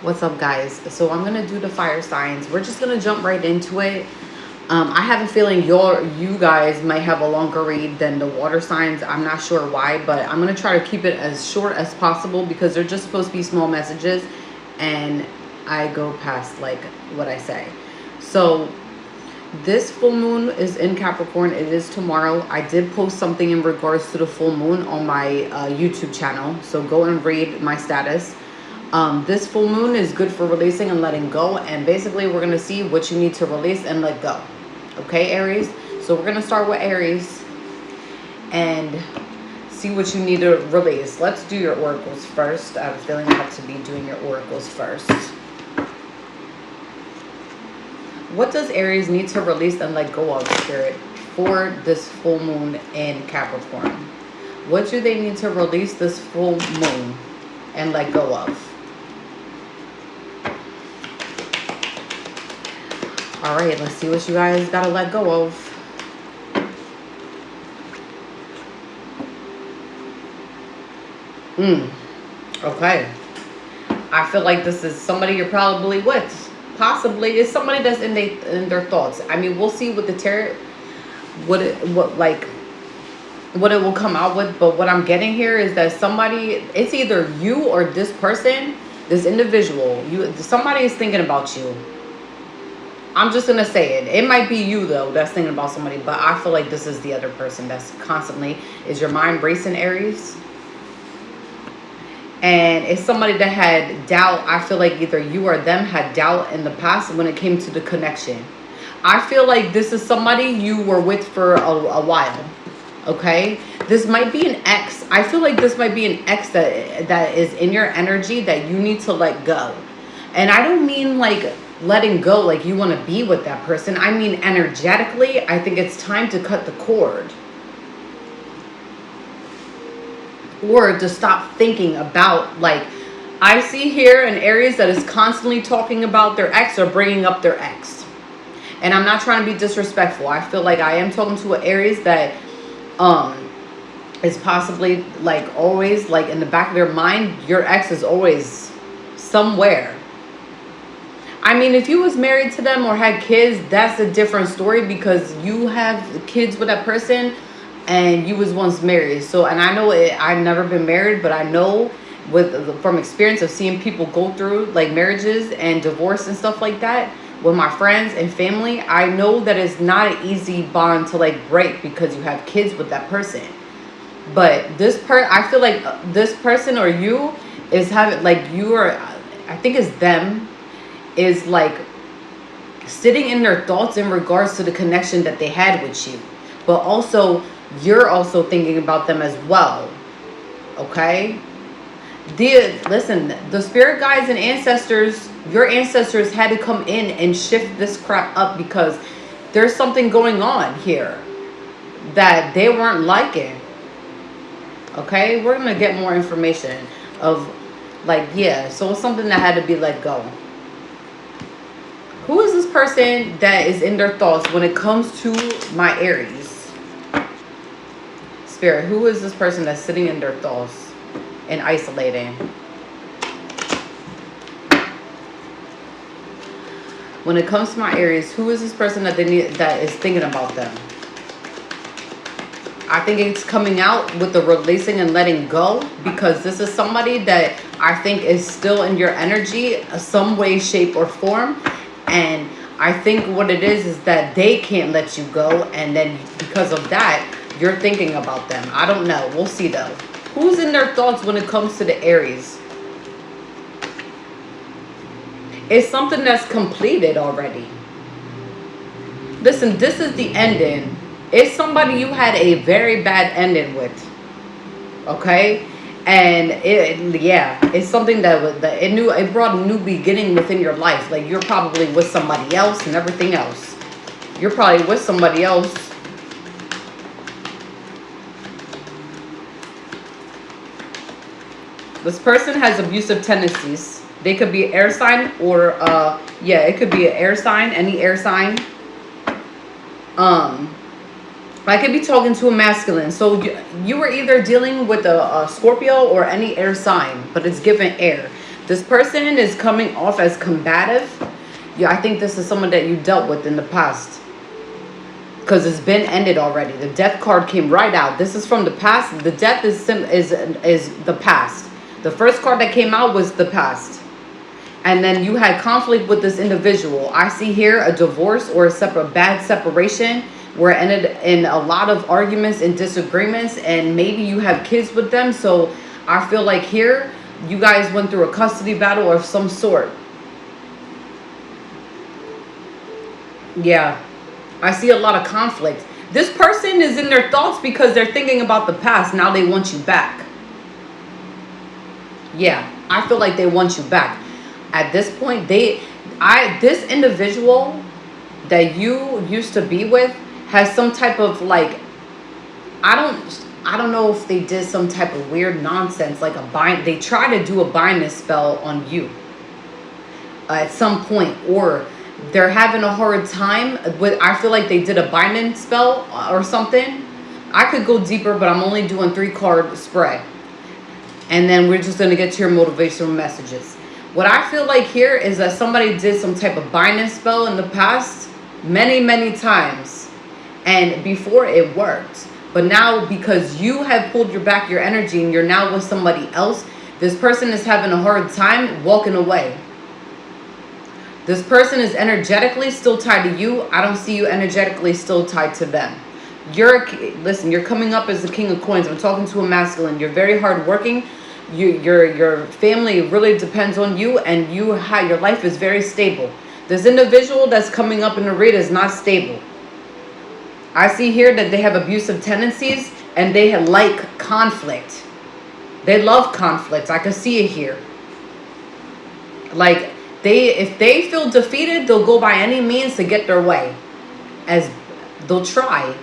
What's up, guys? So I'm gonna do the fire signs. We're just gonna jump right into it. I have a feeling you guys might have a longer read than the water signs. I'm not sure why, but I'm gonna try to keep it as short as possible because they're just supposed to be small messages, and I go past like what I say. So this full moon is in Capricorn. It is tomorrow. I did post something in regards to the full moon on my YouTube channel, so go and read my status. This full moon is good for releasing and letting go, and basically we're going to see what you need to release and let go. Okay, Aries? So we're going to start with Aries and see what you need to release. Let's do your oracles first. I have a feeling I have to be doing your oracles first. What does Aries need to release and let go of, Spirit, for this full moon in Capricorn? What do they need to release this full moon and let go of? All right, let's see what you guys got to let go of. Okay. I feel like this is somebody you're probably with. Possibly it's somebody that's in their thoughts. I mean, we'll see with the tarot what it will come out with, but what I'm getting here is that it's either you or this person, this individual. Somebody is thinking about you. I'm just gonna say it. It might be you though that's thinking about somebody, but I feel like this is the other person that's constantly, is your mind racing, Aries? And it's somebody that had doubt. I feel like either you or them had doubt in the past when it came to the connection. I feel like this is somebody you were with for a while. Okay? This might be an ex. I feel like this might be an ex that is in your energy that you need to let go. And I don't mean like letting go like you want to be with that person. I mean energetically, I think it's time to cut the cord. Or to stop thinking about, like, I see here an Aries that is constantly talking about their ex or bringing up their ex. And I'm not trying to be disrespectful. I feel like I am talking to an Aries that is possibly like always like in the back of their mind, your ex is always somewhere. I mean, if you was married to them or had kids, that's a different story because you have kids with that person and you was once married. So, and I know I've never been married, but I know from experience of seeing people go through like marriages and divorce and stuff like that with my friends and family, I know that it's not an easy bond to like break because you have kids with that person. But I feel like this person or you is having like I think it's them, is like sitting in their thoughts in regards to the connection that they had with you, but also you're also thinking about them as well. Okay, listen, the spirit guides and ancestors, your ancestors had to come in and shift this crap up because there's something going on here that they weren't liking. Okay, we're gonna get more information of like, yeah, so it's something that had to be let go. Who is this person that is in their thoughts when it comes to my Aries? Spirit, who is this person that's sitting in their thoughts and isolating? When it comes to my Aries, who is this person that that is thinking about them? I think it's coming out with the releasing and letting go, because this is somebody that I think is still in your energy, some way, shape, or form. And I think what it is that they can't let you go, and then because of that, you're thinking about them. I don't know. We'll see though. Who's in their thoughts when it comes to the Aries? It's something that's completed already. Listen, this is the ending. It's somebody you had a very bad ending with. Okay? And it's something that it brought a new beginning within your life. Like you're probably with somebody else and everything else. You're probably with somebody else. This person has abusive tendencies. They could be an air sign or it could be an air sign, any air sign. I could be talking to a masculine. So you were either dealing with a Scorpio or any air sign, but it's given air. This person is coming off as combative. Yeah, I think this is someone that you dealt with in the past, because it's been ended already. The death card came right out. This is from the past. The death is the past. The first card that came out was the past. And then you had conflict with this individual. I see here a divorce or a bad separation where it ended in a lot of arguments and disagreements, and maybe you have kids with them. So I feel like here you guys went through a custody battle of some sort. Yeah, I see a lot of conflict. This person is in their thoughts because they're thinking about the past. Now they want you back. Yeah, I feel like they want you back. At this point, this individual that you used to be with has some type of like, I don't know if they did some type of weird nonsense, like they try to do a binding spell on you at some point, or they're having a hard time with, I feel like they did a binding spell or something. I could go deeper, but I'm only doing 3-card spread. And then we're just going to get to your motivational messages. What I feel like here is that somebody did some type of binding spell in the past many, many times. And before it worked. But now because you have pulled your energy and you're now with somebody else, this person is having a hard time walking away. This person is energetically still tied to you. I don't see you energetically still tied to them. Listen, you're coming up as the King of Coins. I'm talking to a masculine. You're very hardworking. Your family really depends on you, and your life is very stable. This individual that's coming up in the read is not stable. I see here that they have abusive tendencies and they like conflict. They love conflict. I can see it here. Like if they feel defeated, they'll go by any means to get their way. As they'll try.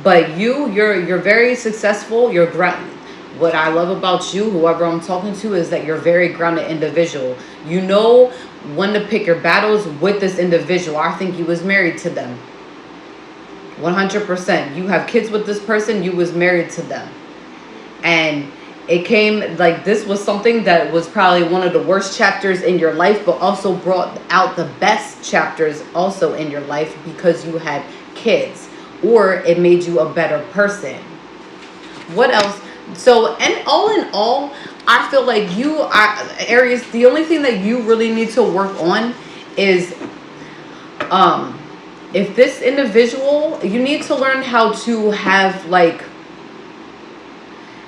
But you're very successful. You're grounded. What I love about you, whoever I'm talking to, is that you're a very grounded individual. You know when to pick your battles with this individual. I think you was married to them. 100%. You have kids with this person. You was married to them. And it came like this was something that was probably one of the worst chapters in your life, but also brought out the best chapters also in your life because you had kids, or it made you a better person. What else? So, and all in all, I feel like Aries, the only thing that you really need to work on is, if this individual, you need to learn how to have like,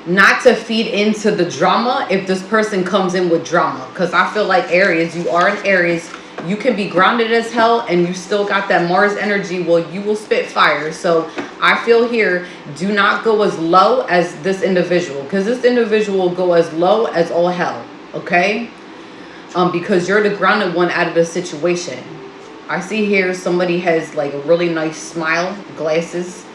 not to feed into the drama if this person comes in with drama. Because I feel like Aries, you are an Aries. You can be grounded as hell and you still got that Mars energy. Well, you will spit fire. So I feel here, do not go as low as this individual. Because this individual will go as low as all hell. Okay? Because you're the grounded one out of the situation. I see here somebody has like a really nice smile, glasses,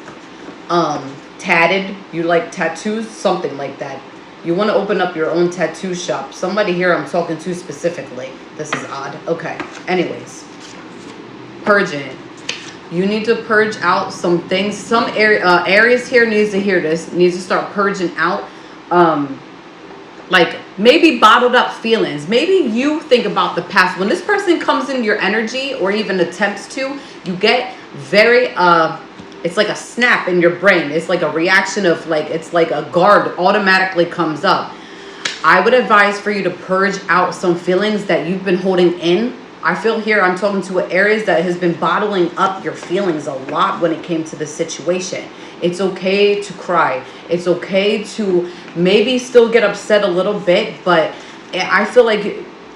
tatted. You like tattoos, something like that. You want to open up your own tattoo shop. Somebody here I'm talking to specifically. This is odd. Okay. Anyways, purging. You need to purge out some things. Some areas here needs to hear this. Needs to start purging out. Like maybe bottled up feelings. Maybe you think about the past. When this person comes in your energy or even attempts to, you get very it's like a snap in your brain. It's like a reaction of like, it's like a guard automatically comes up. I would advise for you to purge out some feelings that you've been holding in. I feel here I'm talking to areas that has been bottling up your feelings a lot when it came to the situation. It's okay to cry. It's okay to maybe still get upset a little bit, but I feel like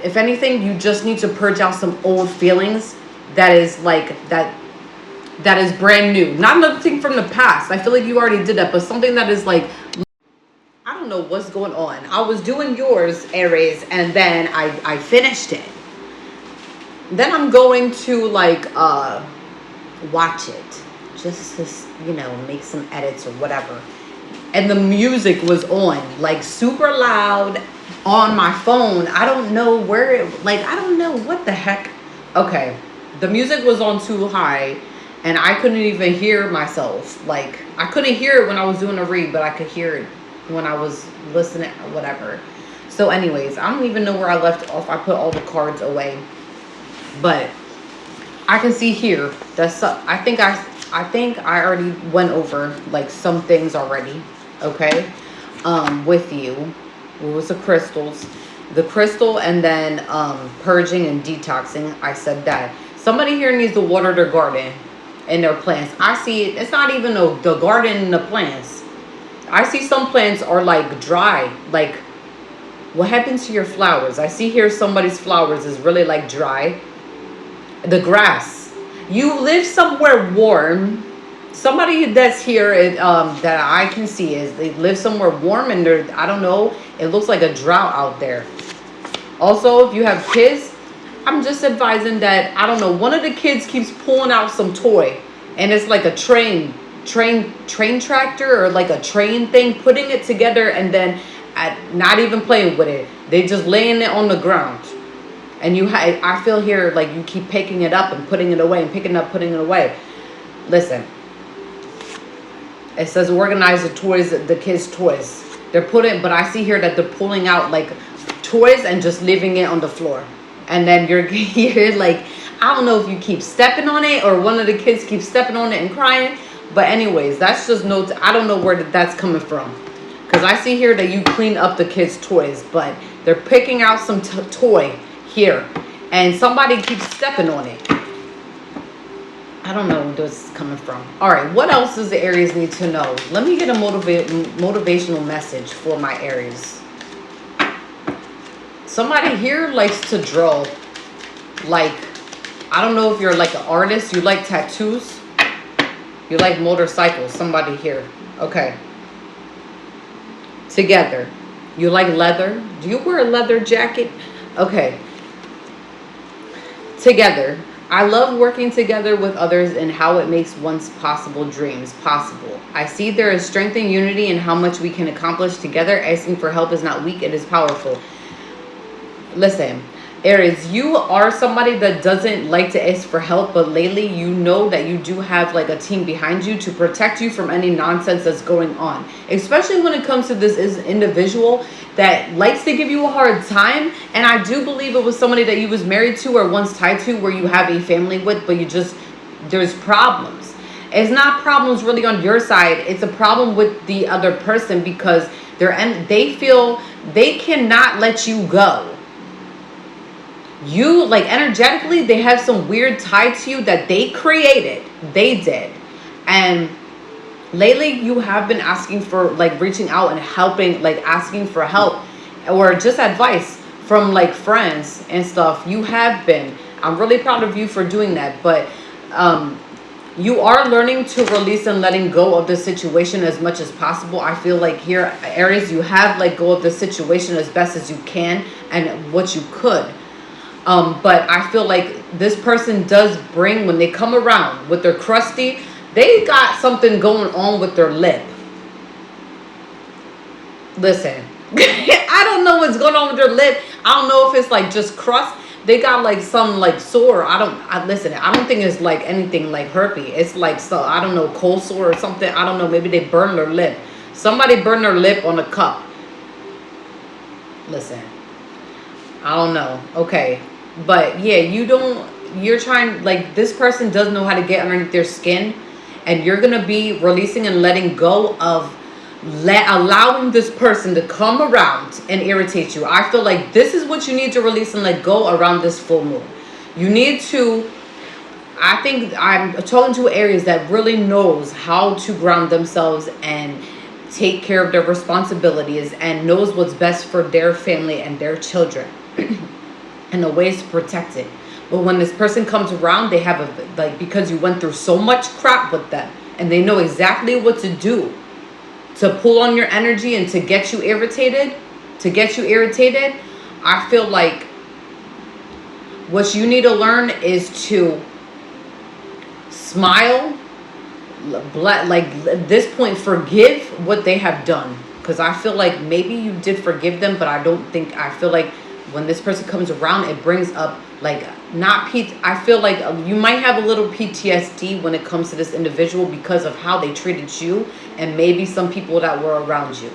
if anything, you just need to purge out some old feelings that is like that is brand new. Not nothing from the past. I feel like you already did that, but something that is like, I don't know what's going on. I was doing yours, Aries, and then I finished it. Then I'm going to like watch it just to, you know, make some edits or whatever. And the music was on like super loud on my phone. I don't know where it, like, I don't know what the heck. Okay, the music was on too high. And I couldn't even hear myself. Like, I couldn't hear it when I was doing a read, but I could hear it when I was listening or whatever. So anyways, I don't even know where I left off. I put all the cards away. But I can see here that I think I already went over like some things already, okay? With you. What was the crystals? The crystal, and then purging and detoxing. I said that. Somebody here needs to water their garden and their plants. I see it. It's not even the garden and the plants. I see some plants are like dry. Like, what happens to your flowers? I see here somebody's flowers is really like dry. The grass. You live somewhere warm. Somebody that's here that I can see is they live somewhere warm, and they're, I don't know, it looks like a drought out there. Also, if you have kids, I'm just advising that, I don't know, one of the kids keeps pulling out some toy, and it's like a train tractor, or like a train thing, putting it together, and then not even playing with it. They just laying it on the ground. And I feel here like you keep picking it up and putting it away, and picking it up, putting it away. Listen, it says organize the toys, the kids' toys. They're putting, but I see here that they're pulling out like toys and just leaving it on the floor. And then you're like, I don't know if you keep stepping on it or one of the kids keeps stepping on it and crying. But anyways, that's just notes. I don't know where that's coming from. Because I see here that you clean up the kids' toys, but they're picking out some toy here, and somebody keeps stepping on it. I don't know where this is coming from. All right, what else does the Aries need to know? Let me get a motivational message for my Aries. Somebody here likes to draw. Like, I don't know if you're like an artist, you like tattoos, you like motorcycles. Somebody here. Okay. Together. You like leather? Do you wear a leather jacket? Okay. Together. I love working together with others and how it makes one's possible dreams possible. I see there is strength and unity in how much we can accomplish together. Asking for help is not weak, it is powerful. Listen, Aries, you are somebody that doesn't like to ask for help, but lately you know that you do have like a team behind you to protect you from any nonsense that's going on. Especially when it comes to this individual that likes to give you a hard time. And I do believe it was somebody that you was married to or once tied to, where you have a family with, but there's problems. It's not problems really on your side. It's a problem with the other person, because they feel they cannot let you go. You, like, energetically, they have some weird tie to you that they created. They did. And lately, you have been asking for, like, reaching out and helping, like, asking for help or just advice from, like, friends and stuff. You have been. I'm really proud of you for doing that. But you are learning to release and letting go of the situation as much as possible. I feel like here, Aries, you have let go of the situation as best as you can and what you could. But I feel like this person does bring, when they come around with their crusty, they got something going on with their lip. Listen, I don't know what's going on with their lip. I don't know if it's like just crust. They got like some like sore. Listen, I don't think it's like anything like herpes. It's like, so I don't know, cold sore or something. I don't know. Maybe they burned their lip. Somebody burned their lip on a cup. Listen, I don't know. Okay. But yeah, you're trying, like, this person does know how to get underneath their skin, and you're going to be releasing and letting go of allowing this person to come around and irritate you. I feel like this is what you need to release and let go around this full moon. You need to, I think I'm talking to Aries that really knows how to ground themselves and take care of their responsibilities and knows what's best for their family and their children. And the ways to protect it. But when this person comes around, they have because you went through so much crap with them, and they know exactly what to do to pull on your energy and to get you irritated. I feel like what you need to learn is to smile, like at this point, forgive what they have done. Because I feel like maybe you did forgive them, but I feel like when this person comes around, it brings up like I feel like you might have a little PTSD when it comes to this individual because of how they treated you and maybe some people that were around you.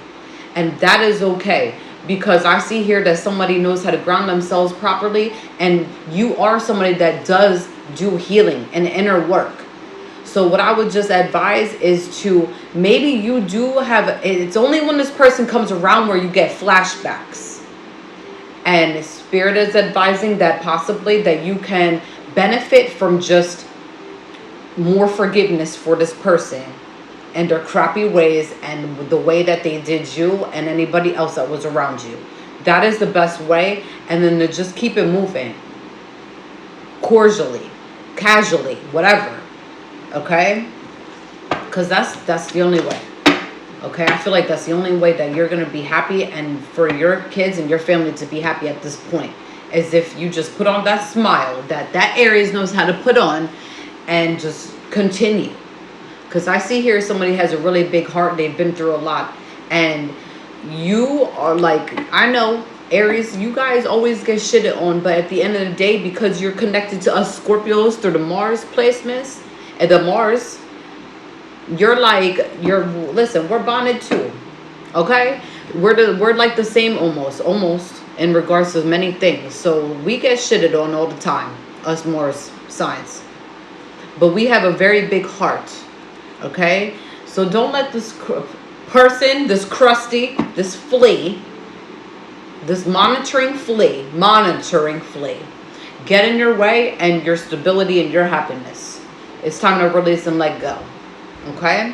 And that is okay. because I see here that somebody knows how to ground themselves properly, and you are somebody that does do healing and inner work. So what I would just advise is to, maybe you do have, it's only when this person comes around where you get flashbacks. And Spirit is advising that possibly that you can benefit from just more forgiveness for this person and their crappy ways and the way that they did you and anybody else that was around you. That is the best way. And then to just keep it moving. Cordially, casually, whatever. Okay? Because that's the only way. Okay? I feel like that's the only way that you're going to be happy, and for your kids and your family to be happy at this point, is if you just put on that smile that Aries knows how to put on, and just continue. Because I see here somebody has a really big heart. They've been through a lot. And you are like, I know, Aries, you guys always get shitted on. But at the end of the day, because you're connected to us Scorpios through the Mars placements, and the Mars, listen, we're bonded too. Okay? We're like the same almost in regards to many things. So we get shitted on all the time, us Mars signs. But we have a very big heart. Okay? So don't let this person, this crusty, this flea, this monitoring flea, get in your way and your stability and your happiness. It's time to release and let go. Okay?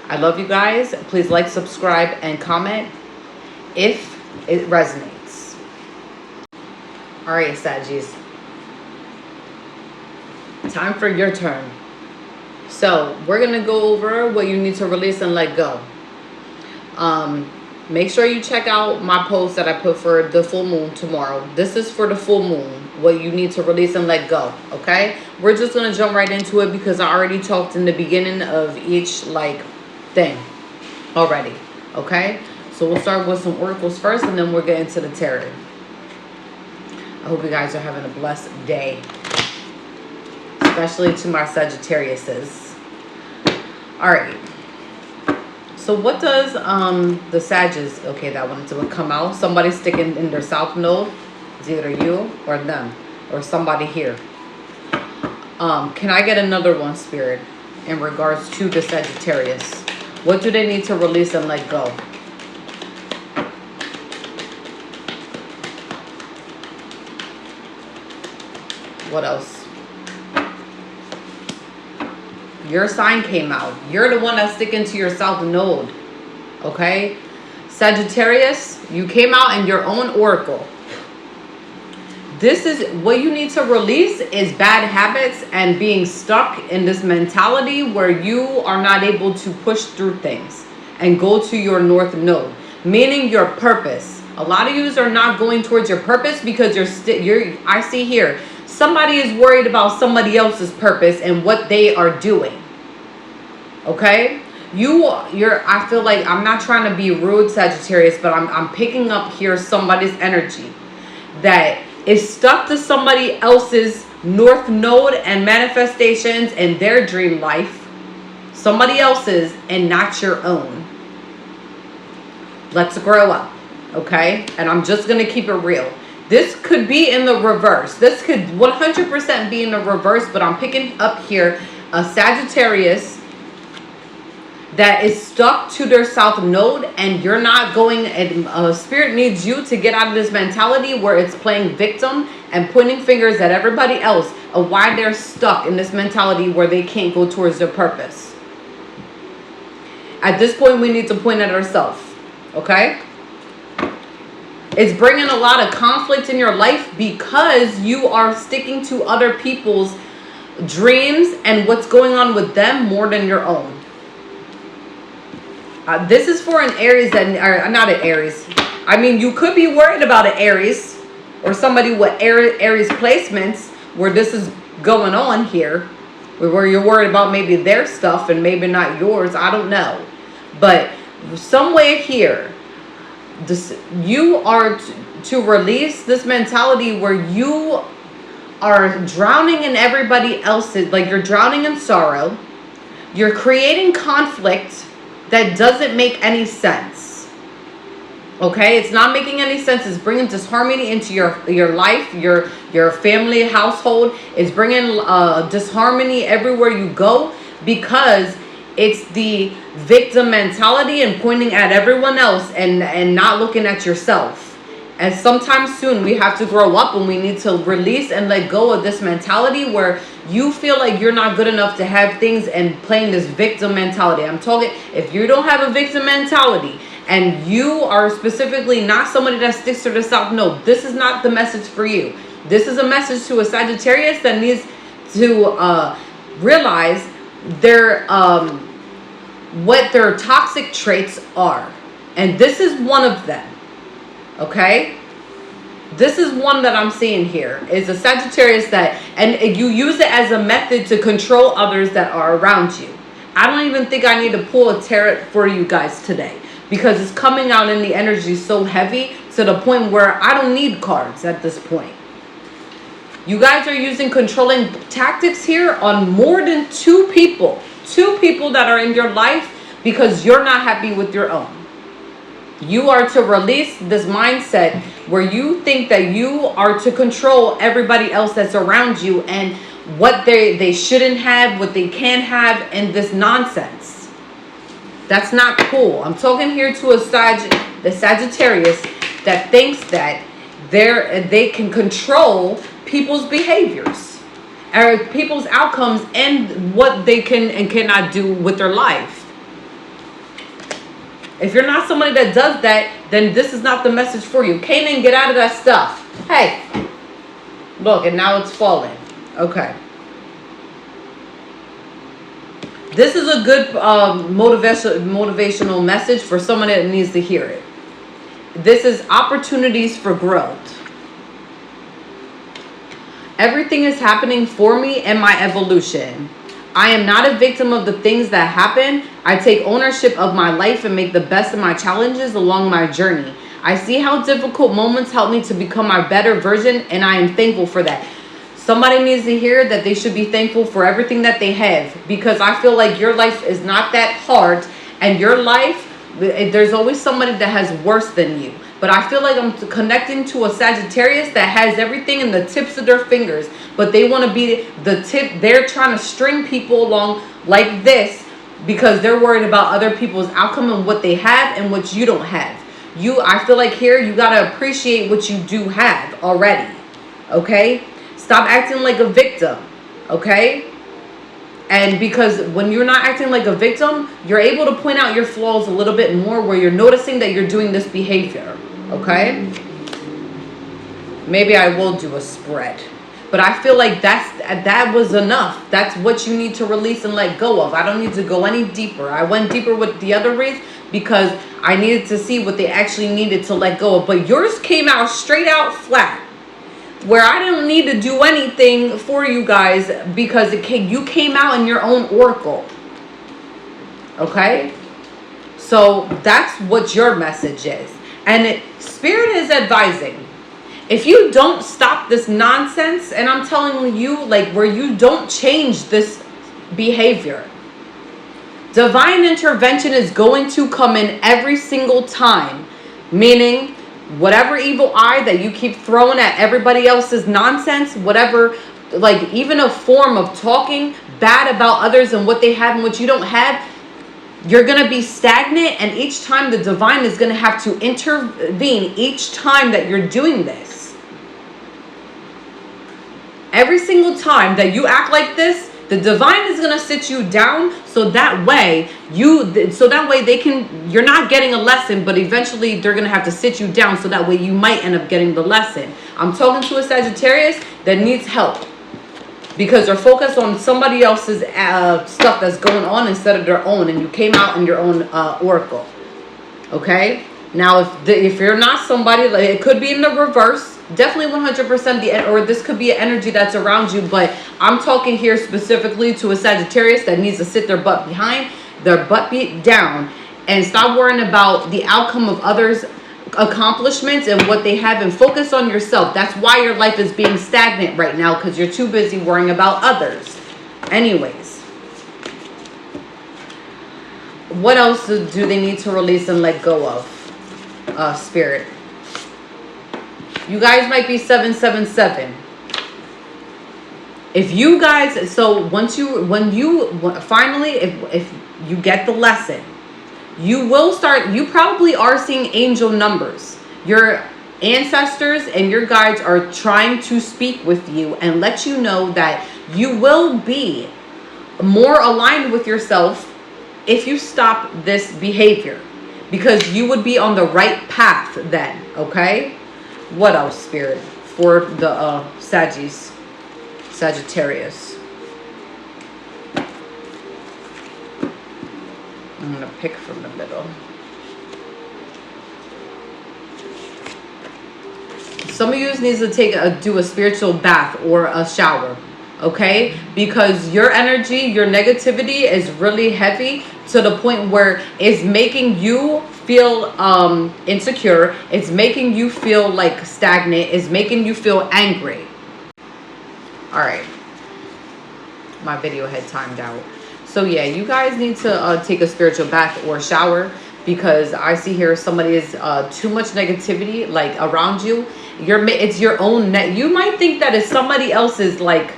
I love you guys. Please like, subscribe, and comment if it resonates. Alright, Saggies. Time for your turn. So, we're going to go over what you need to release and let go. Make sure you check out my post that I put for the full moon tomorrow. This is for the full moon, what you need to release and let go. Okay? We're just going to jump right into it because I already talked in the beginning of each, thing already. Okay? So, we'll start with some oracles first, and then we'll get into the tarot. I hope you guys are having a blessed day. Especially to my Sagittariuses. Alright. So what does the Sagittarius, okay, that one would come out. Somebody sticking in their south node. It's either you or them. Or somebody here. Can I get another one, Spirit, in regards to the Sagittarius? What do they need to release and let go? What else? Your sign came out. You're the one that's sticking to your south node. Okay? Sagittarius, you came out in your own oracle. This is what you need to release, is bad habits and being stuck in this mentality where you are not able to push through things and go to your north node, meaning your purpose. A lot of you are not going towards your purpose because I see here, somebody is worried about somebody else's purpose and what they are doing. Okay? I feel like, I'm not trying to be rude, Sagittarius, but I'm picking up here somebody's energy that is stuck to somebody else's north node and manifestations in their dream life. Somebody else's and not your own. Let's grow up. Okay? And I'm just going to keep it real. This could be in the reverse. This could 100% be in the reverse, but I'm picking up here a Sagittarius that is stuck to their south node, and you're not going, and Spirit needs you to get out of this mentality where it's playing victim and pointing fingers at everybody else of why they're stuck in this mentality where they can't go towards their purpose. At this point, we need to point at ourselves. Okay? It's bringing a lot of conflict in your life because you are sticking to other people's dreams and what's going on with them more than your own. This is for an Aries not an Aries. I mean, you could be worried about an Aries or somebody with Aries placements where this is going on here, where you're worried about maybe their stuff and maybe not yours. I don't know. But somewhere here, you are to release this mentality where you are drowning in everybody else's, like you're drowning in sorrow. You're creating conflict that doesn't make any sense. Okay, it's not making any sense. It's bringing disharmony into your life, your family, household. It's bringing disharmony everywhere you go, because it's the victim mentality and pointing at everyone else and not looking at yourself. And sometime soon we have to grow up, and we need to release and let go of this mentality where you feel like you're not good enough to have things and playing this victim mentality. I'm talking, if you don't have a victim mentality and you are specifically not somebody that sticks to themselves, no, this is not the message for you. This is a message to a Sagittarius that needs to realize their what their toxic traits are. And this is one of them. Okay? This is one that I'm seeing here. Is a Sagittarius that, and you use it as a method to control others that are around you. I don't even think I need to pull a tarot for you guys today, because it's coming out in the energy so heavy to the point where I don't need cards at this point. You guys are using controlling tactics here on more than two people. Two people that are in your life because you're not happy with your own. You are to release this mindset where you think that you are to control everybody else that's around you and what they shouldn't have, what they can have, and this nonsense. That's not cool. I'm talking here to the Sagittarius that thinks that they can control people's behaviors or people's outcomes and what they can and cannot do with their life. If you're not somebody that does that, then this is not the message for you. Kanan, get out of that stuff. Hey, look, and now it's falling. Okay. This is a good motivational message for someone that needs to hear it. This is opportunities for growth. Everything is happening for me and my evolution. I am not a victim of the things that happen. I take ownership of my life and make the best of my challenges along my journey. I see how difficult moments help me to become my better version, and I am thankful for that. Somebody needs to hear that they should be thankful for everything that they have, because I feel like your life is not that hard, and your life, there's always somebody that has worse than you. But I feel like I'm connecting to a Sagittarius that has everything in the tips of their fingers, but they want to be the tip. They're trying to string people along like this because they're worried about other people's outcome and what they have and what you don't have. I feel like here you got to appreciate what you do have already. Okay? Stop acting like a victim. Okay? And because when you're not acting like a victim, you're able to point out your flaws a little bit more, where you're noticing that you're doing this behavior. Okay? Maybe I will do a spread. But I feel like that was enough. That's what you need to release and let go of. I don't need to go any deeper. I went deeper with the other reads because I needed to see what they actually needed to let go of. But yours came out straight out flat, where I didn't need to do anything for you guys because you came out in your own oracle. Okay? So that's what your message is. And Spirit is advising, if you don't stop this nonsense, and I'm telling you, like, where you don't change this behavior, divine intervention is going to come in every single time. Meaning, whatever evil eye that you keep throwing at everybody else's nonsense, whatever, like even a form of talking bad about others and what they have and what you don't have, you're going to be stagnant. And each time the divine is going to have to intervene each time that you're doing this. Every single time that you act like this, the divine is going to sit you down so that way you're not getting a lesson, but eventually they're going to have to sit you down so that way you might end up getting the lesson. I'm talking to a Sagittarius that needs help because they're focused on somebody else's stuff that's going on instead of their own, and you came out in your own oracle. Okay? Now, if you're not somebody, like, it could be in the reverse. Definitely 100% or this could be an energy that's around you, but I'm talking here specifically to a Sagittarius that needs to sit their butt down and stop worrying about the outcome of others' accomplishments and what they have, and focus on yourself. That's why your life is being stagnant right now, because you're too busy worrying about others. Anyways, what else do they need to release and let go of? Spirit. You guys might be 777. If you guys, so when you finally, if you get the lesson, you will start, you probably are seeing angel numbers. Your ancestors and your guides are trying to speak with you and let you know that you will be more aligned with yourself if you stop this behavior, because you would be on the right path then. Okay, what else, Spirit, for the Sagittarius? I'm gonna pick from the middle. Some of you needs to do a spiritual bath or a shower, okay? Because your energy, your negativity is really heavy to the point where it's making you feel insecure. It's making you feel like stagnant. It's making you feel angry. All right, my video had timed out. So yeah, you guys need to take a spiritual bath or shower, because I see here somebody is too much negativity like around you. It's your own net. You might think that it's somebody else's like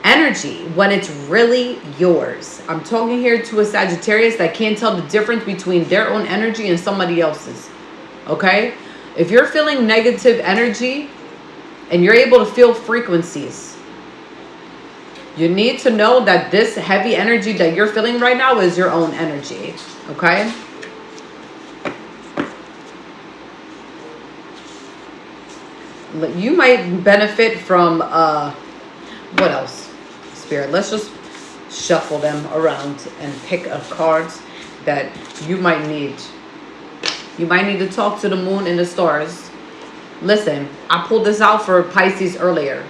energy when it's really yours. I'm talking here to a Sagittarius that can't tell the difference between their own energy and somebody else's. Okay, if you're feeling negative energy and you're able to feel frequencies, you need to know that this heavy energy that you're feeling right now is your own energy. Okay. You might benefit from what else, Spirit? Let's just shuffle them around and pick a cards that you might need. You might need to talk to the moon and the stars. Listen, I pulled this out for Pisces earlier.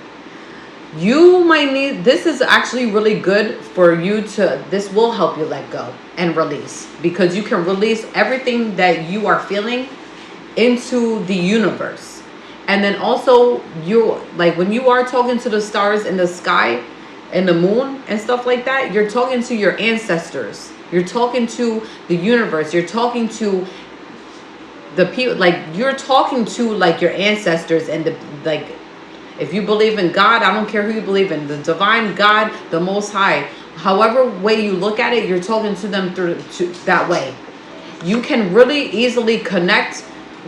You might need, this is actually really good for you to, this will help you let go and release, because you can release everything that you are feeling into the universe. And then also, you, like when you are talking to the stars in the sky and the moon and stuff like that, you're talking to your ancestors. You're talking to the universe. You're talking to the people, like you're talking to like your ancestors and the, like, if you believe in God, I don't care who you believe in, the divine God, the Most High, however way you look at it, you're talking to them through that way. You can really easily connect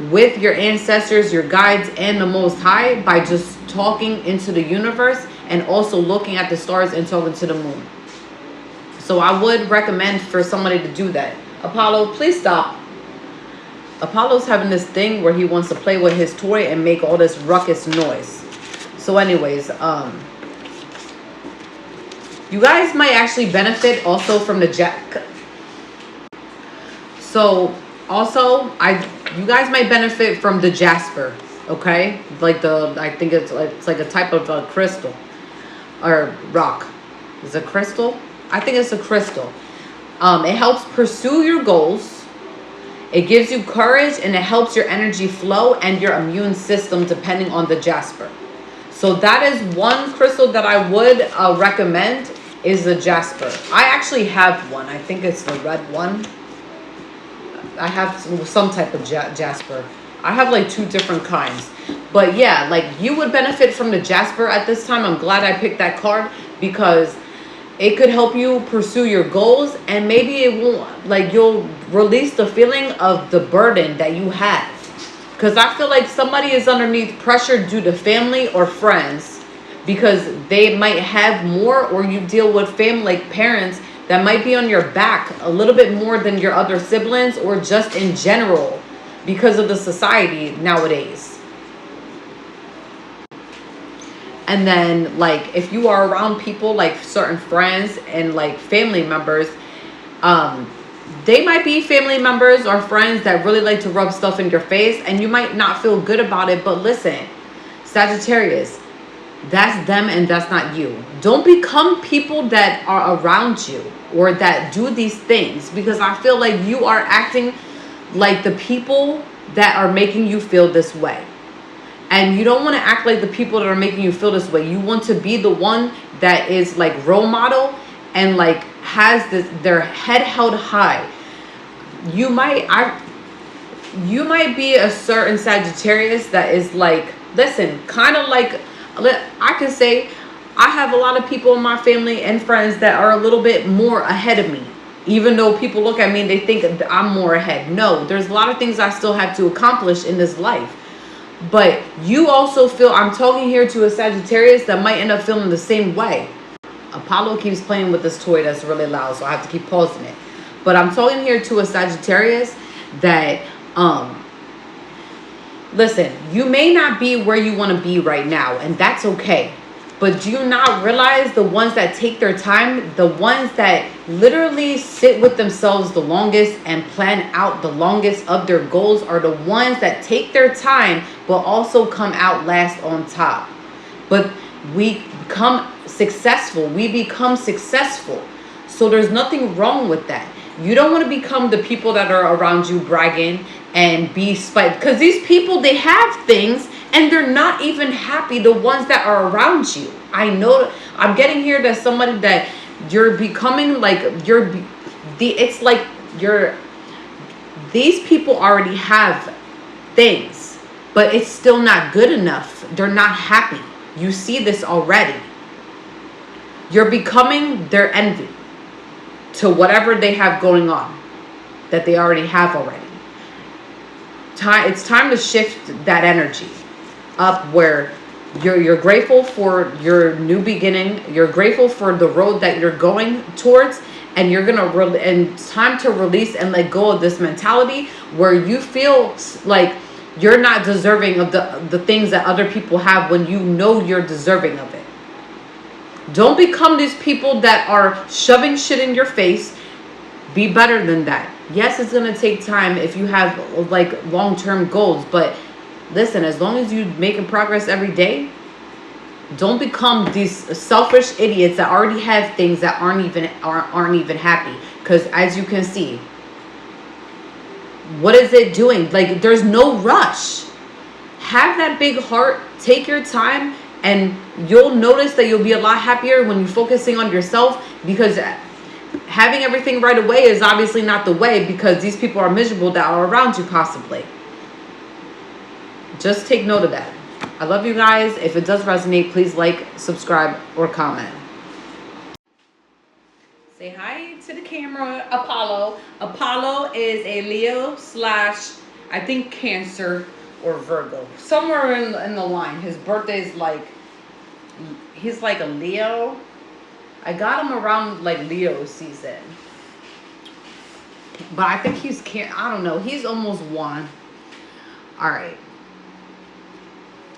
with your ancestors, your guides, and the Most High by just talking into the universe and also looking at the stars and talking to the moon. So I would recommend for somebody to do that. Apollo, please stop. Apollo's having this thing where he wants to play with his toy and make all this ruckus noise. So anyways, you guys might actually benefit also from the Jack. So also, you guys might benefit from the jasper, okay? Like I think it's like a type of crystal or rock. Is it crystal? I think it's a crystal. It helps pursue your goals. It gives you courage, and it helps your energy flow and your immune system, depending on the jasper. So that is one crystal that I would recommend, is the jasper. I actually have one. I think it's the red one. I have some type of jasper. I have like 2 different kinds. But yeah, like you would benefit from the jasper at this time. I'm glad I picked that card, because it could help you pursue your goals, and maybe it won't, like you'll release the feeling of the burden that you have. Because I feel like somebody is underneath pressure due to family or friends, because they might have more, or you deal with family, like parents, that might be on your back a little bit more than your other siblings, or just in general because of the society nowadays. And then like if you are around people like certain friends and like family members, they might be family members or friends that really like to rub stuff in your face, and you might not feel good about it. But listen, Sagittarius, that's them and that's not you. Don't become people that are around you or that do these things, because I feel like you are acting like the people that are making you feel this way. And you don't want to act like the people that are making you feel this way. You want to be the one that is like role model and like has their head held high. You might, you might be a certain Sagittarius that is like, listen, kind of like, I can say I have a lot of people in my family and friends that are a little bit more ahead of me. Even though people look at me and they think I'm more ahead. No, there's a lot of things I still have to accomplish in this life. But you also feel, I'm talking here to a Sagittarius that might end up feeling the same way. Apollo keeps playing with this toy that's really loud, so I have to keep pausing it. But I'm talking here to a Sagittarius that, listen, you may not be where you want to be right now, and that's okay. But do you not realize the ones that take their time, the ones that literally sit with themselves the longest and plan out the longest of their goals are the ones that take their time, but also come out last on top. But we become successful. We become successful. So there's nothing wrong with that. You don't want to become the people that are around you bragging and be spite. Because these people, they have things and they're not even happy, the ones that are around you. I know, I'm getting here that somebody that you're becoming like, it's like these people already have things, but it's still not good enough. They're not happy. You see this already. You're becoming their envy to whatever they have going on that they already have already. It's time to shift that energy up where you're grateful for your new beginning. You're grateful for the road that you're going towards, and you're gonna and it's time to release and let go of this mentality where you feel like you're not deserving of the things that other people have when you know you're deserving of it. Don't become these people that are shoving shit in your face. Be better than that. Yes, it's gonna take time if you have like long-term goals, but listen, as long as you're making progress every day, don't become these selfish idiots that already have things that aren't even happy. Because as you can see, what is it doing? Like, there's no rush. Have that big heart. Take your time, and you'll notice that you'll be a lot happier when you're focusing on yourself. Because having everything right away is obviously not the way, because these people are miserable that are around you possibly. Just take note of that. I love you guys. If it does resonate, please like, subscribe, or comment. Say hi to the camera, Apollo. Apollo is a Leo / I think Cancer or Virgo. Somewhere in the line. His birthday is like, he's like a Leo. I got him around like Leo season. But I think he's, I don't know. He's almost 1. All right.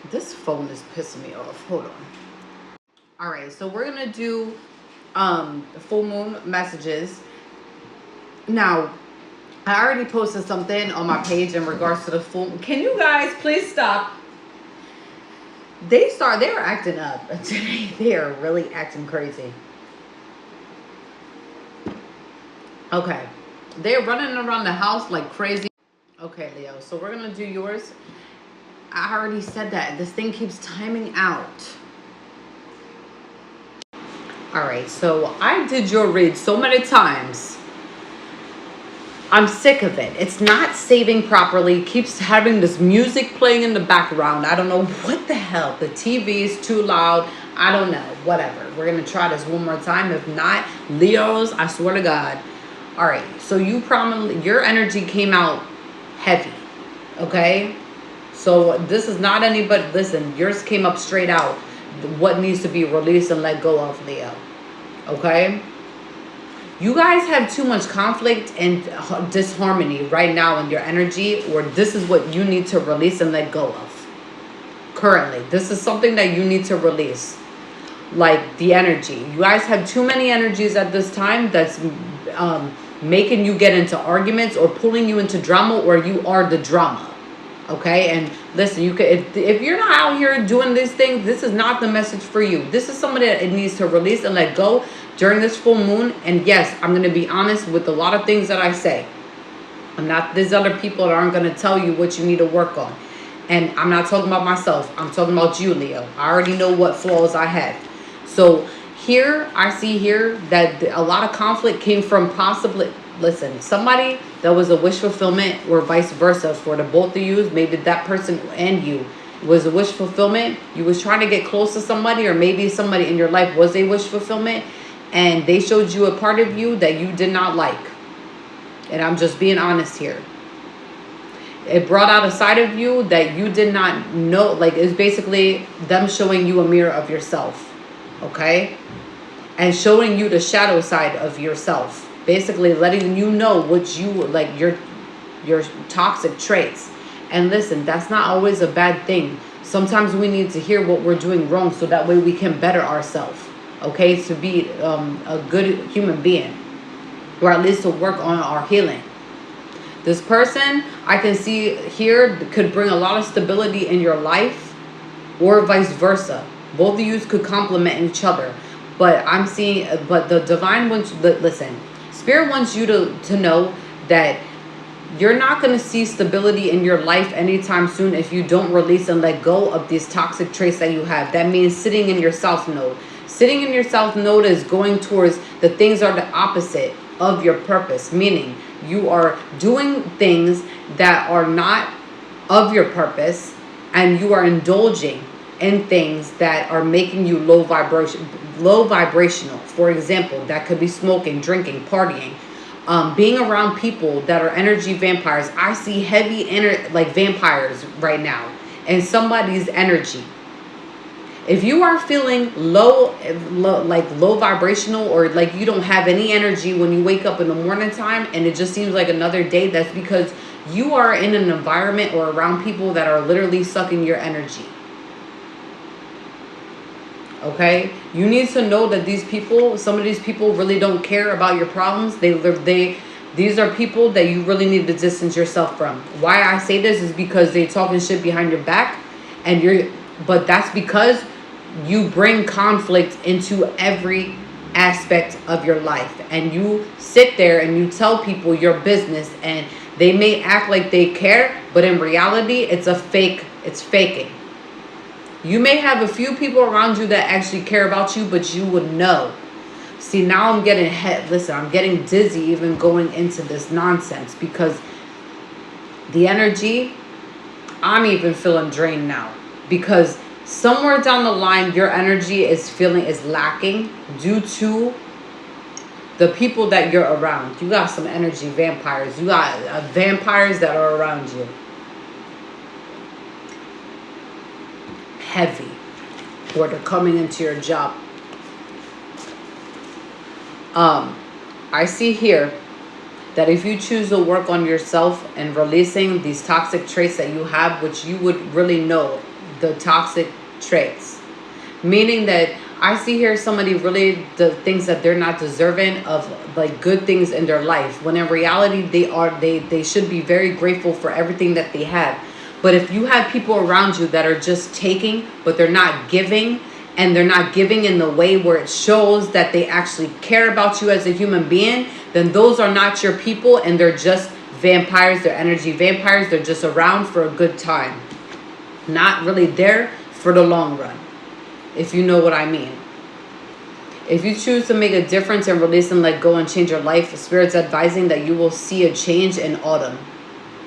This phone is pissing me off. Hold on. All right, so we're gonna do full moon messages. Now, I already posted something on my page in regards to the full moon. Can you guys please stop? They were acting up today. They are really acting crazy. Okay, they're running around the house like crazy. Okay, Leo, so we're gonna do yours. I already said that. This thing keeps timing out. All right, so I did your read so many times. I'm sick of it. It's not saving properly. It keeps having this music playing in the background. I don't know what the hell. The TV is too loud. I don't know. Whatever. We're going to try this one more time. If not, Leos, I swear to God. All right, so your energy came out heavy, okay? So this is not anybody. Listen, yours came up straight out. What needs to be released and let go of, Leo. Okay? You guys have too much conflict and disharmony right now in your energy, or this is what you need to release and let go of. Currently, this is something that you need to release. Like the energy. You guys have too many energies at this time that's making you get into arguments or pulling you into drama, or you are the drama. Okay, and listen, you can if you're not out here doing these things, this is not the message for you. This is somebody that it needs to release and let go during this full moon. And yes, I'm going to be honest with a lot of things that I say. I'm not, there's other people that aren't going to tell you what you need to work on. And I'm not talking about myself. I'm talking about you, Leo. I already know what flaws I have. So here, I see here that a lot of conflict came from possibly listen, somebody that was a wish fulfillment or vice versa for the both of you, maybe that person and you was a wish fulfillment. You was trying to get close to somebody, or maybe somebody in your life was a wish fulfillment, and they showed you a part of you that you did not like. And I'm just being honest here. It brought out a side of you that you did not know. Like, it's basically them showing you a mirror of yourself. Okay? And showing you the shadow side of yourself. Basically letting you know what you, like, your toxic traits. And listen, that's not always a bad thing. Sometimes we need to hear what we're doing wrong so that way we can better ourselves. Okay? To be a good human being. Or at least to work on our healing. This person I can see here could bring a lot of stability in your life, or vice versa. Both of you could complement each other. But I'm seeing, but the divine wants, listen, Spirit wants you to know that you're not going to see stability in your life anytime soon if you don't release and let go of these toxic traits that you have. That means sitting in your south node. Sitting in your south node is going towards the things are the opposite of your purpose, meaning you are doing things that are not of your purpose, and you are indulging in things that are making you low vibrational. For example, that could be smoking, drinking, partying, being around people that are energy vampires. I see heavy like vampires right now in somebody's energy. If you are feeling low vibrational, or like you don't have any energy when you wake up in the morning time and it just seems like another day, that's because you are in an environment or around people that are literally sucking your energy. Okay? You need to know that these people, some of these people really don't care about your problems. These are people that you really need to distance yourself from. Why I say this is because they talking shit behind your back, but that's because you bring conflict into every aspect of your life, and you sit there and you tell people your business, and they may act like they care, but in reality it's faking. You may have a few people around you that actually care about you, but you would know. See, now I'm getting I'm getting dizzy even going into this nonsense, because the energy, I'm even feeling drained now, because somewhere down the line your energy is lacking due to the people that you're around. You got some energy vampires. You got vampires that are around you. Heavy. Or they're coming into your job. I see here that if you choose to work on yourself and releasing these toxic traits that you have, which you would really know the toxic traits, meaning that I see here somebody really thinks that they're not deserving of like good things in their life, when in reality they should be very grateful for everything that they have. But if you have people around you that are just taking, but they're not giving, and they're not giving in the way where it shows that they actually care about you as a human being, then those are not your people, and they're just vampires. They're energy vampires. They're just around for a good time, not really there for the long run, if you know what I mean. If you choose to make a difference and release and let go and change your life, Spirit's advising that you will see a change in autumn,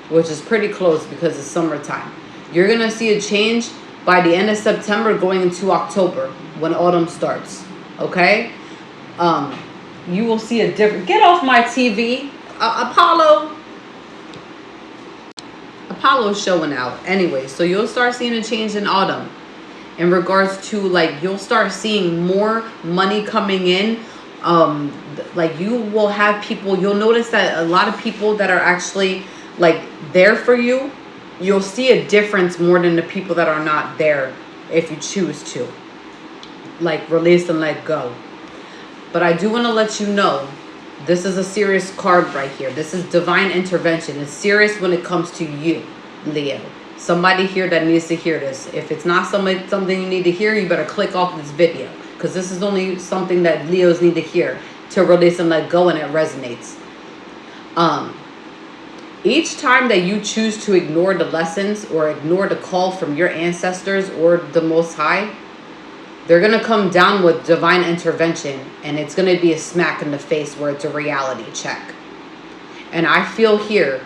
which is pretty close because it's summertime. You're going to see a change by the end of September going into October when autumn starts. Okay? You will see a different... Get off my TV. Apollo's showing out. Anyway, so you'll start seeing a change in autumn. In regards to, like, you'll start seeing more money coming in. Like, you will have people... You'll notice that a lot of people that are actually, like, there for you, you'll see a difference more than the people that are not there if you choose to. Like, release and let go. But I do want to let you know, this is a serious card right here. This is divine intervention. It's serious when it comes to you, Leo. Somebody here that needs to hear this. If it's not something you need to hear, you better click off this video, because this is only something that Leos need to hear to release and let go, and it resonates. Each time that you choose to ignore the lessons or ignore the call from your ancestors or the Most High, they're going to come down with divine intervention, and it's going to be a smack in the face where it's a reality check. And I feel here,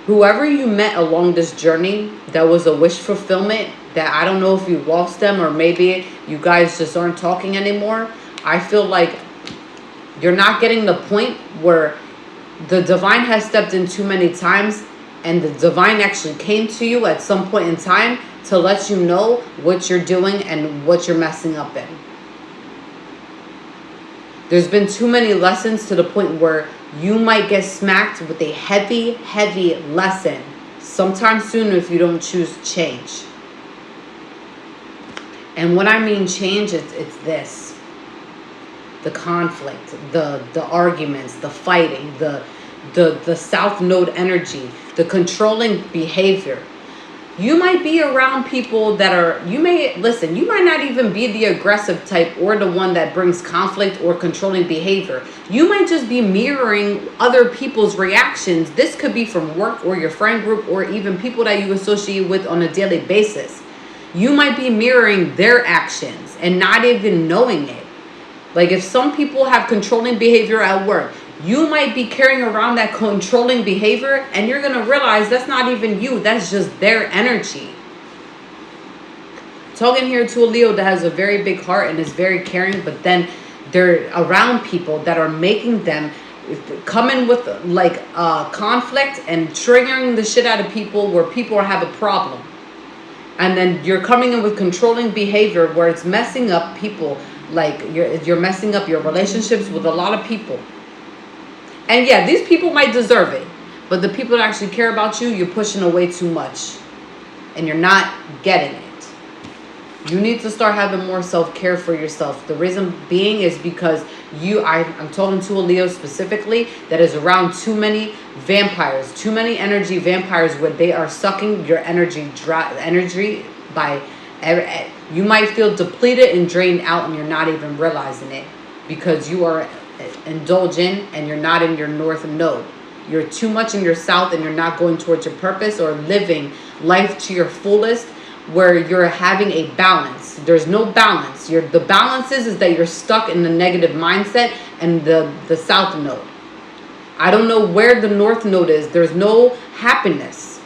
whoever you met along this journey that was a wish fulfillment, that I don't know if you lost them or maybe you guys just aren't talking anymore. I feel like you're not getting the point where the divine has stepped in too many times, and the divine actually came to you at some point in time to let you know what you're doing and what you're messing up in. There's been too many lessons to the point where you might get smacked with a heavy, heavy lesson sometime soon if you don't choose change. And when I mean change, it's this. The conflict, the arguments, the fighting, the South Node energy, the controlling behavior. You might be around people that are, you might not even be the aggressive type or the one that brings conflict or controlling behavior. You might just be mirroring other people's reactions. This could be from work or your friend group or even people that you associate with on a daily basis. You might be mirroring their actions and not even knowing it. Like if some people have controlling behavior at work, you might be carrying around that controlling behavior and you're going to realize that's not even you. That's just their energy. Talking here to a Leo that has a very big heart and is very caring, but then they're around people that are making them come in with like conflict and triggering the shit out of people where people have a problem. And then you're coming in with controlling behavior where it's messing up people. Like you're messing up your relationships with a lot of people. And yeah, these people might deserve it. But the people that actually care about you, you're pushing away too much. And you're not getting it. You need to start having more self-care for yourself. The reason being is because I'm talking to a Leo specifically that is around too many vampires. Too many energy vampires where they are sucking your energy by... You might feel depleted and drained out and you're not even realizing it because you are indulgent and you're not in your north node. You're too much in your south and you're not going towards your purpose or living life to your fullest where you're having a balance. There's no balance. The balance is that you're stuck in the negative mindset and the south node. I don't know where the north node is. There's no happiness.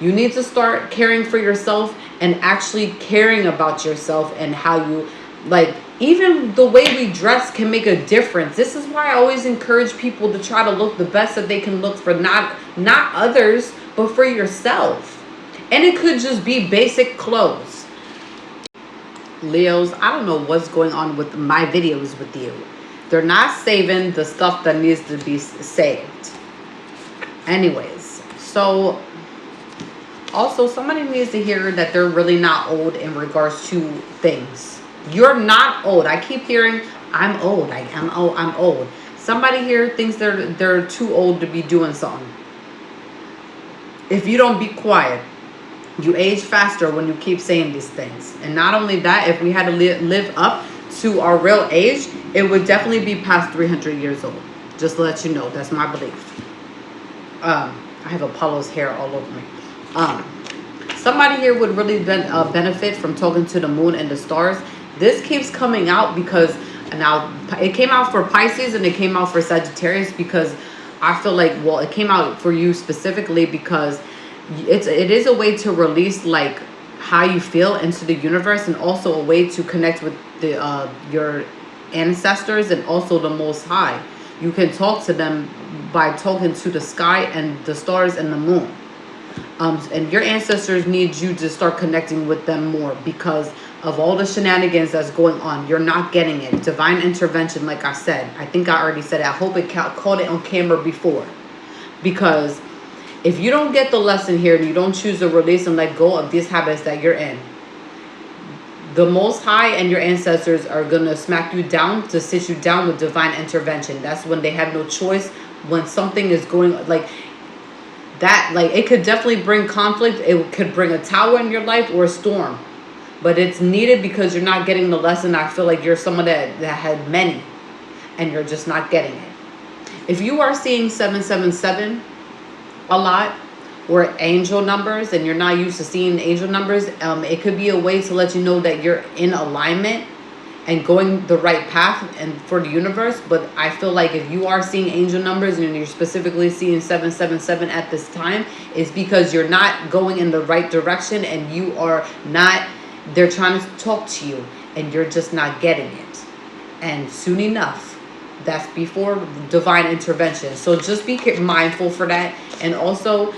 You need to start caring for yourself and actually caring about yourself and how you, like, even the way we dress can make a difference. This is why I always encourage people to try to look the best that they can look for not others, but for yourself. And it could just be basic clothes. Leos, I don't know what's going on with my videos with you. They're not saving the stuff that needs to be saved. Anyways, so... Also, somebody needs to hear that they're really not old in regards to things. You're not old. I keep hearing, I'm old. I'm old. Somebody here thinks they're too old to be doing something. If you don't be quiet, you age faster when you keep saying these things. And not only that, if we had to live up to our real age, it would definitely be past 300 years old. Just to let you know, that's my belief. I have Apollo's hair all over me. Somebody here would really benefit from talking to the moon and the stars. This keeps coming out because now it came out for Pisces and it came out for Sagittarius because I feel like, well, it came out for you specifically because it is a way to release like how you feel into the universe and also a way to connect with the your ancestors and also the Most High. You can talk to them by talking to the sky and the stars and the moon. And your ancestors need you to start connecting with them more because of all the shenanigans that's going on. You're not getting it. Divine intervention, like I said. I think I already said it. I hope it caught it on camera before. Because if you don't get the lesson here and you don't choose to release and let go of these habits that you're in, the Most High and your ancestors are going to smack you down to sit you down with divine intervention. That's when they have no choice. When something is going like... that, like, it could definitely bring conflict. It could bring a tower in your life or a storm. But it's needed because you're not getting the lesson. I feel like you're someone that had many. And you're just not getting it. If you are seeing 777 a lot. Or angel numbers. And you're not used to seeing angel numbers. It could be a way to let you know that you're in alignment. and going the right path and for the universe. But I feel like if you are seeing angel numbers and you're specifically seeing 777 at this time, it's because you're not going in the right direction, and you are not, they're trying to talk to you and you're just not getting it. And soon enough, that's before divine intervention. So just be mindful for that. And also,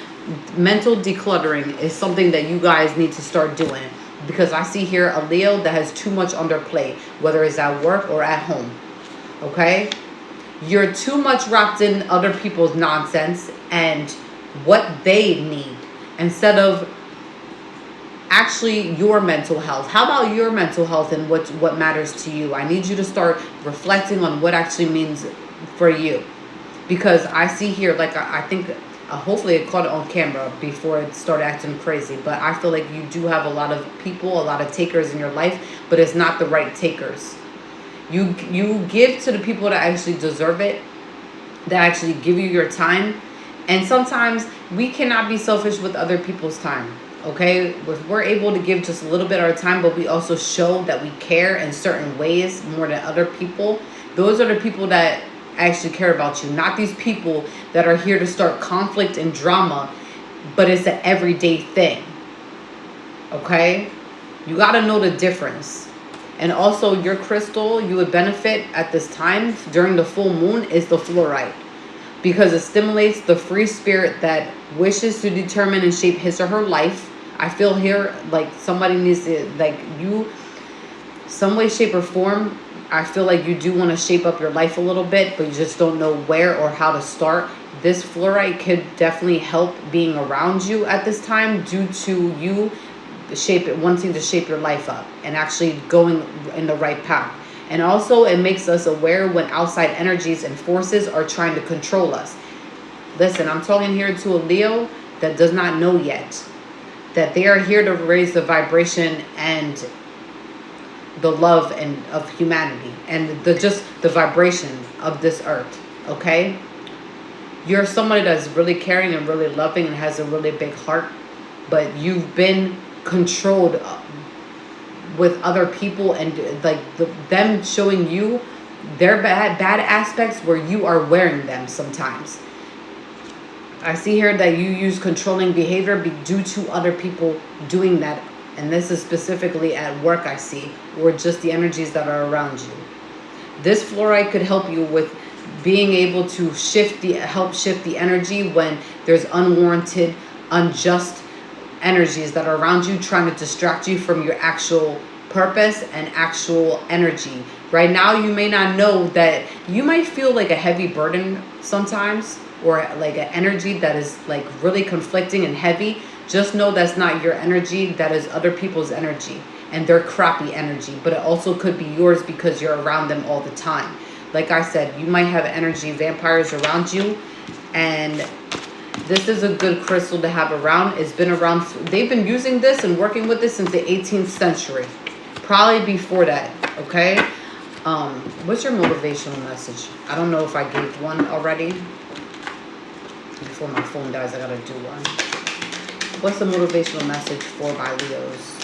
mental decluttering is something that you guys need to start doing, because I see here a Leo that has too much on their plate, whether it's at work or at home. Okay? You're too much wrapped in other people's nonsense and what they need, instead of actually your mental health. How about your mental health and what matters to you? I need you to start reflecting on what actually means for you. Because I see here, like, I think hopefully it caught it on camera before it started acting crazy, but I feel like you do have a lot of people, a lot of takers in your life, but it's not the right takers. You give to the people that actually deserve it, that actually give you your time. And sometimes we cannot be selfish with other people's time. Okay, if we're able to give just a little bit of our time, but we also show that we care in certain ways more than other people, those are the people that actually care about you. Not these people that are here to start conflict and drama, but it's an everyday thing. Okay, you got to know the difference. And also, your crystal you would benefit at this time during the full moon is the fluorite, because it stimulates the free spirit that wishes to determine and shape his or her life. I feel here like somebody needs to, like, you, some way, shape, or form, I feel like you do want to shape up your life a little bit, but you just don't know where or how to start. This fluorite could definitely help being around you at this time, due to you wanting to shape your life up and actually going in the right path. And also, it makes us aware when outside energies and forces are trying to control us. Listen, I'm talking here to a Leo that does not know yet that they are here to raise the vibration and the love and of humanity, and just the vibration of this earth. Okay, you're somebody that's really caring and really loving and has a really big heart, but you've been controlled with other people, and like them showing you their bad aspects where you are wearing them sometimes. I see here that you use controlling behavior due to other people doing that. And this is specifically at work, I see, or just the energies that are around you. This fluorite could help you with being able to help shift the energy when there's unwarranted, unjust energies that are around you, trying to distract you from your actual purpose and actual energy. Right now, you may not know that you might feel like a heavy burden sometimes, or like an energy that is like really conflicting and heavy. Just know that's not your energy, that is other people's energy, and their crappy energy. But it also could be yours because you're around them all the time. Like I said, you might have energy vampires around you, and this is a good crystal to have around. It's been around, they've been using this and working with this since the 18th century, probably before that. Okay, what's your motivational message? I don't know if I gave one already. Before my phone dies, I gotta do one. What's the motivational message for my Leos?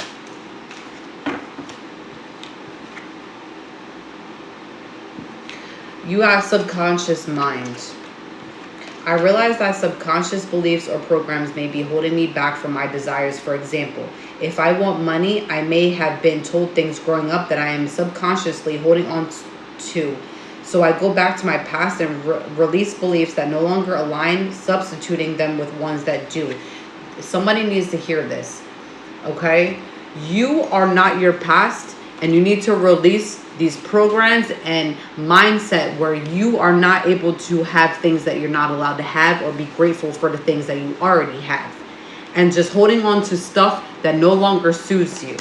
You have subconscious mind. I realize that subconscious beliefs or programs may be holding me back from my desires. For example, if I want money, I may have been told things growing up that I am subconsciously holding on to. So I go back to my past and release beliefs that no longer align, substituting them with ones that do. Somebody needs to hear this, okay? You are not your past, and you need to release these programs and mindset where you are not able to have things that you're not allowed to have, or be grateful for the things that you already have. And just holding on to stuff that no longer suits you.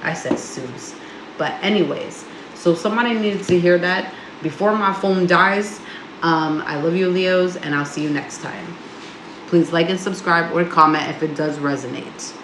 I said suits. But anyways, so somebody needs to hear that before my phone dies. I love you, Leos, and I'll see you next time. Please like and subscribe or comment if it does resonate.